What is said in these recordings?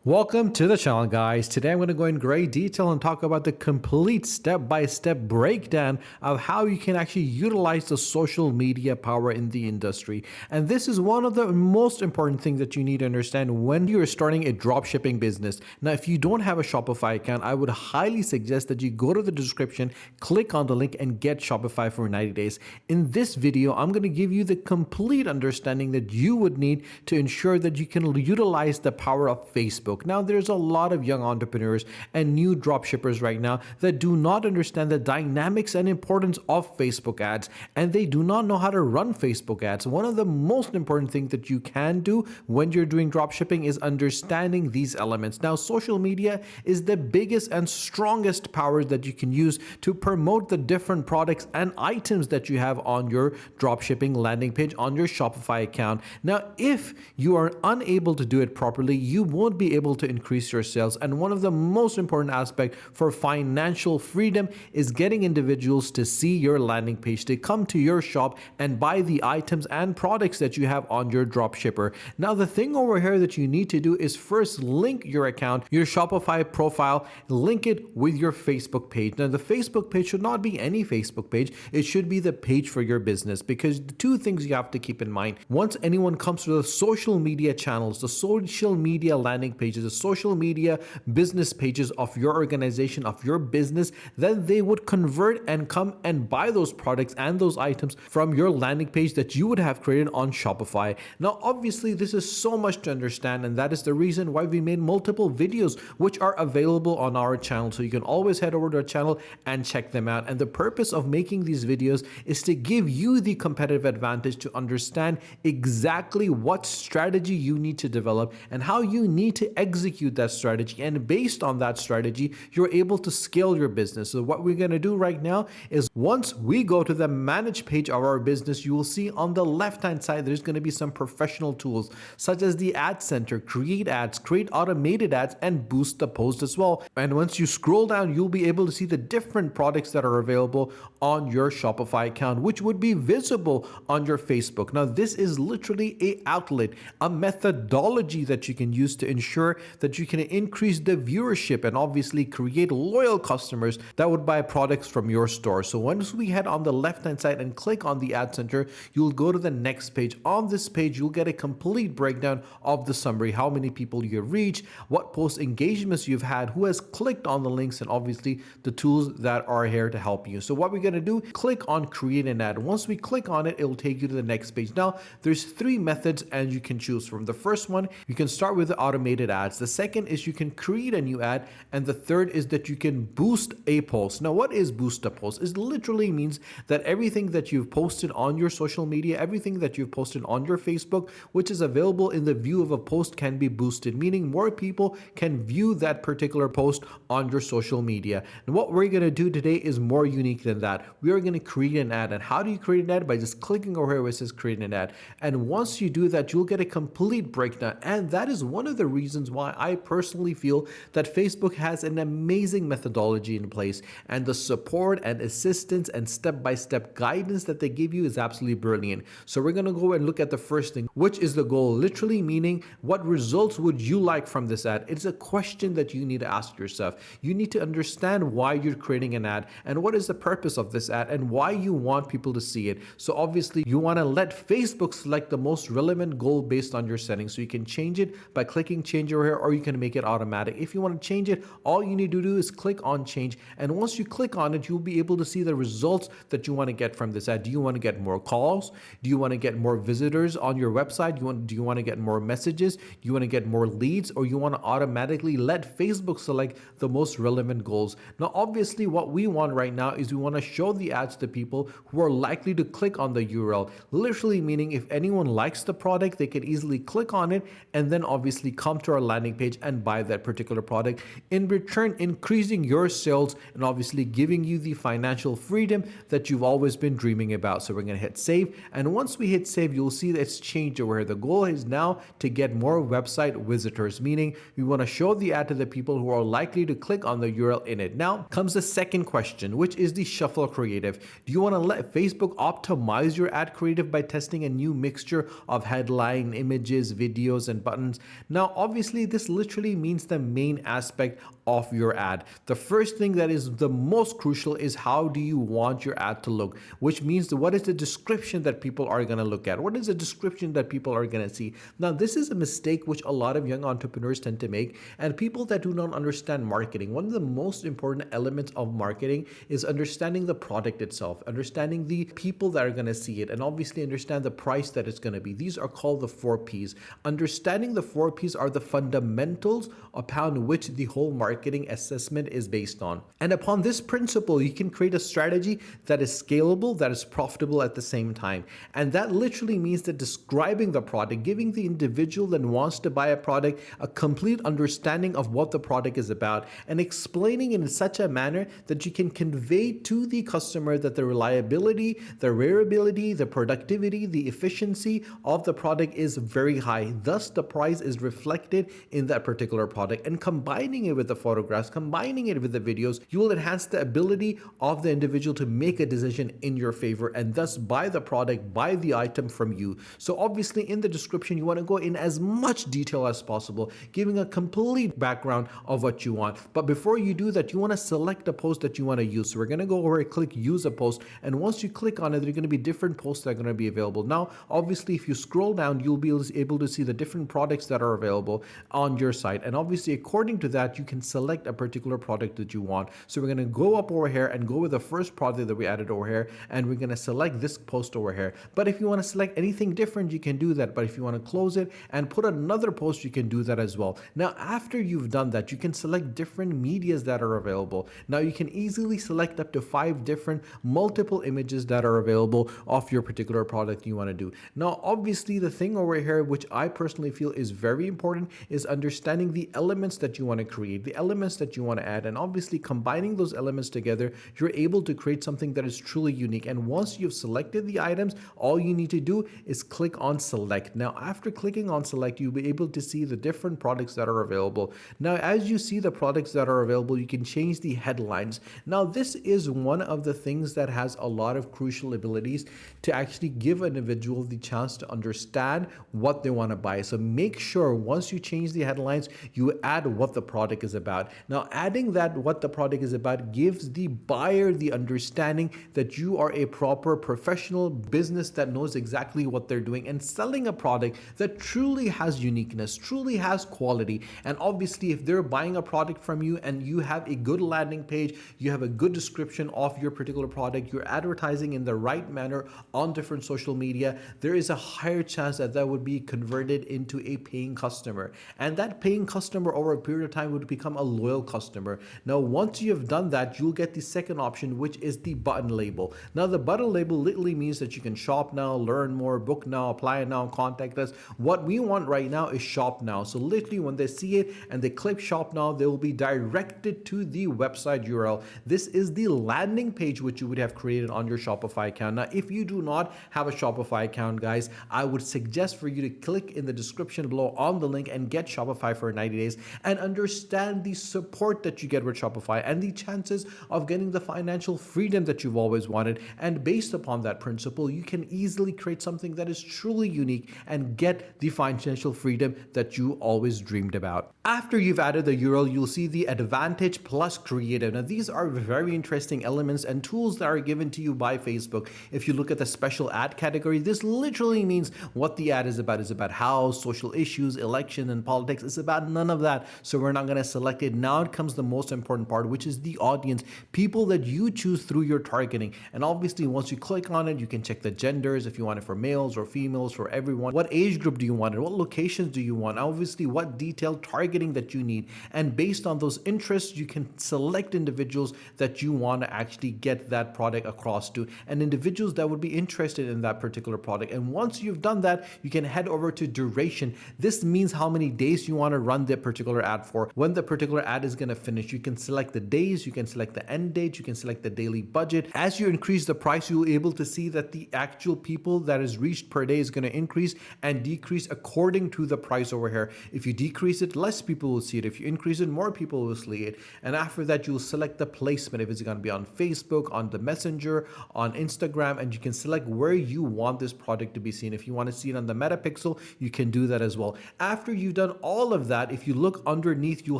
Welcome to the channel, guys. Today I'm going to go in great detail and talk about the complete step-by-step breakdown of how you can actually utilize the social media power in the industry. And this is one of the most important things that you need to understand when you're starting a dropshipping business. Now, if you don't have a Shopify account, I would highly suggest that you go to the description, click on the link, and get Shopify for 90 days. In this video, I'm going to give you the complete understanding that you would need to ensure that you can utilize the power of Facebook. Now, there's a lot of young entrepreneurs and new dropshippers right now that do not understand the dynamics and importance of Facebook ads, and they do not know how to run Facebook ads. One of the most important things that you can do when you're doing dropshipping is understanding these elements. Now, social media is the biggest and strongest power that you can use to promote the different products and items that you have on your dropshipping landing page on your Shopify account. Now, if you are unable to do it properly, you won't be able to increase your sales. And one of the most important aspects for financial freedom is getting individuals to see your landing page, to come to your shop and buy the items and products that you have on your dropshipper. Now, the thing over here that you need to do is first link your account, your Shopify profile, link it with your Facebook page. Now, the Facebook page should not be any Facebook page. It should be the page for your business, because the two things you have to keep in mind. Once anyone comes to the social media channels, the social media landing pages, the social media business pages of your organization, of your business, then they would convert and come and buy those products and those items from your landing page that you would have created on Shopify. Now, obviously, this is so much to understand, and that is the reason why we made multiple videos which are available on our channel. So you can always head over to our channel and check them out. And the purpose of making these videos is to give you the competitive advantage to understand exactly what strategy you need to develop and how you need to execute that strategy. And based on that strategy, you're able to scale your business. So what we're going to do right now is, once we go to the manage page of our business, you will see on the left-hand side, there's going to be some professional tools such as the ad center, create ads, create automated ads, and boost the post as well. And once you scroll down, you'll be able to see the different products that are available on your Shopify account, which would be visible on your Facebook. Now, this is literally an outlet, a methodology that you can use to ensure that you can increase the viewership and obviously create loyal customers that would buy products from your store. So once we head on the left hand side and click on the ad center, you'll go to the next page. On this page, you'll get a complete breakdown of the summary, how many people you reach, what post engagements you've had, who has clicked on the links, and obviously the tools that are here to help you. So what we're going to do, click on create an ad. Once we click on it, it will take you to the next page. Now, there's three methods and you can choose from. The first one, you can start with the automated ads. The second is you can create a new ad, and the third is that you can boost a post. Now, what is boost a post? It literally means that everything that you've posted on your social media, everything that you've posted on your Facebook, which is available in the view of a post, can be boosted, meaning more people can view that particular post on your social media. And what we're going to do today is more unique than that. We are going to create an ad. And how do you create an ad? By just clicking over here where it says create an ad. And once you do that, you'll get a complete breakdown. And that is one of the reasons why I personally feel that Facebook has an amazing methodology in place, and the support and assistance and step-by-step guidance that they give you is absolutely brilliant. So we're going to go and look at the first thing, which is the goal, literally meaning what results would you like from this ad? It's a question that you need to ask yourself. You need to understand why you're creating an ad and what is the purpose of this ad and why you want people to see it. So obviously you want to let Facebook select the most relevant goal based on your settings. So you can change it by clicking change over here, or you can make it automatic. If you want to change it, all you need to do is click on change. And once you click on it, you'll be able to see the results that you want to get from this ad. Do you want to get more calls? Do you want to get more visitors on your website? Do you want to get more messages? Do you want to get more leads? Or you want to automatically let Facebook select the most relevant goals? Now, obviously, what we want right now is we want to show the ads to people who are likely to click on the URL. Literally meaning if anyone likes the product, they can easily click on it and then obviously come to our landing page and buy that particular product, in return increasing your sales and obviously giving you the financial freedom that you've always been dreaming about. So we're going to hit save, and once we hit save, you'll see that it's changed over here. The goal is now to get more website visitors, meaning we want to show the ad to the people who are likely to click on the URL in it. Now comes the second question, which is the shuffle creative. Do you want to let Facebook optimize your ad creative by testing a new mixture of headline, images, videos, and buttons? Now, obviously, obviously this literally means the main aspect of your ad. The first thing that is the most crucial is how do you want your ad to look, which means what is the description that people are going to look at? What is the description that people are going to see? Now, this is a mistake which a lot of young entrepreneurs tend to make, and people that do not understand marketing. One of the most important elements of marketing is understanding the product itself, understanding the people that are going to see it, and obviously understand the price that it's going to be. These are called the 4Ps. Understanding the 4Ps are the fundamentals upon which the whole marketing assessment is based on. And upon this principle, you can create a strategy that is scalable, that is profitable at the same time. And that literally means that describing the product, giving the individual that wants to buy a product a complete understanding of what the product is about, and explaining it in such a manner that you can convey to the customer that the reliability, the reliability, the productivity, the efficiency of the product is very high. Thus, the price is reflected in that particular product. And combining it with the photographs, combining it with the videos, you will enhance the ability of the individual to make a decision in your favor and thus buy the product, buy the item from you. So obviously in the description, you want to go in as much detail as possible, giving a complete background of what you want. But before you do that, you want to select a post that you want to use. So we're going to go over and click use a post. And once you click on it, there are going to be different posts that are going to be available. Now, obviously, if you scroll down, you'll be able to see the different products that are available on your site. And obviously, according to that, you can select a particular product that you want. So we're going to go up over here and go with the first product that we added over here. And we're going to select this post over here. But if you want to select anything different, you can do that. But if you want to close it and put another post, you can do that as well. Now, after you've done that, you can select different medias that are available. Now, you can easily select up to 5 different multiple images that are available of your particular product you want to do. Now, obviously, the thing over here, which I personally feel is very important, is understanding the elements that you want to create, the elements that you want to add. And obviously, combining those elements together, you're able to create something that is truly unique. And once you've selected the items, all you need to do is click on select. Now, after clicking on select, you'll be able to see the different products that are available. Now, as you see the products that are available, you can change the headlines. Now, this is one of the things that has a lot of crucial abilities to actually give an individual the chance to understand what they want to buy. So make sure once you change the headlines, you add what the product is about. Now, adding that what the product is about gives the buyer the understanding that you are a proper professional business that knows exactly what they're doing and selling a product that truly has uniqueness, truly has quality. And obviously, if they're buying a product from you and you have a good landing page, you have a good description of your particular product, you're advertising in the right manner on different social media, there is a higher chance that that would be converted into a paying customer. And that paying customer over a period of time would become a loyal customer. Now, once you have done that, you'll get the second option, which is the button label. Now, the button label literally means that you can shop now, learn more, book now, apply now, contact us. What we want right now is shop now. So literally when they see it and they click shop now, they will be directed to the website URL. This is the landing page which you would have created on your Shopify account. Now, if you do not have a Shopify account, guys, I would suggest for you to click in the description below on the link and get Shopify for 90 days and understand the support that you get with Shopify and the chances of getting the financial freedom that you've always wanted. And based upon that principle, you can easily create something that is truly unique and get the financial freedom that you always dreamed about. After you've added the URL, you'll see the Advantage Plus Creative. Now, these are very interesting elements and tools that are given to you by Facebook. If you look at the special ad category, this literally means what the ad is about. It's about house, social issues, election, and politics. It's about none of that. So we're not going to select it. Now it comes the most important part, which is the audience, people that you choose through your targeting. And obviously, once you click on it, you can check the genders, if you want it for males or females, for everyone. What age group do you want it? What locations do you want? Obviously, what detailed targeting that you need. And based on those interests, you can select individuals that you want to actually get that product across to, and individuals that would be interested in that particular product. And once you've done that, you can head over to duration. This means how many days you want to run the particular ad for. When the particular particular ad is going to finish. You can select the days, you can select the end date, you can select the daily budget. As you increase the price, you'll be able to see that the actual people that is reached per day is going to increase and decrease according to the price over here. If you decrease it, less people will see it. If you increase it, more people will see it. And after that, you'll select the placement. If it's going to be on Facebook, on the Messenger, on Instagram, and you can select where you want this product to be seen. If you want to see it on the Metapixel, you can do that as well. After you've done all of that, if you look underneath, you'll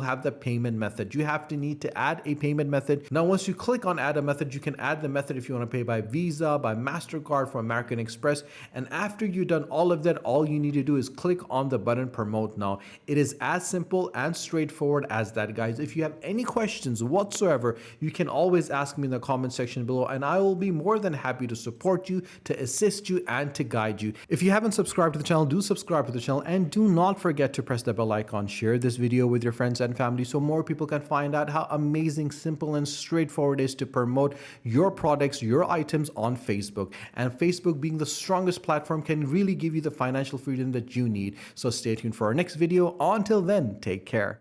have the payment method. You have to need to add a payment method. Now, once you click on add a method, you can add the method if you want to pay by Visa, by MasterCard, from American Express. And after you've done all of that, all you need to do is click on the button promote now. It is as simple and straightforward as that, guys. If you have any questions whatsoever, you can always ask me in the comment section below, and I will be more than happy to support you, to assist you, and to guide you. If you haven't subscribed to the channel, do subscribe to the channel, and do not forget to press the bell icon. Share this video with your friends and family so more people can find out how amazing, simple, and straightforward it is to promote your products, your items on Facebook. And Facebook, being the strongest platform, can really give you the financial freedom that you need. So stay tuned for our next video. Until then, take care.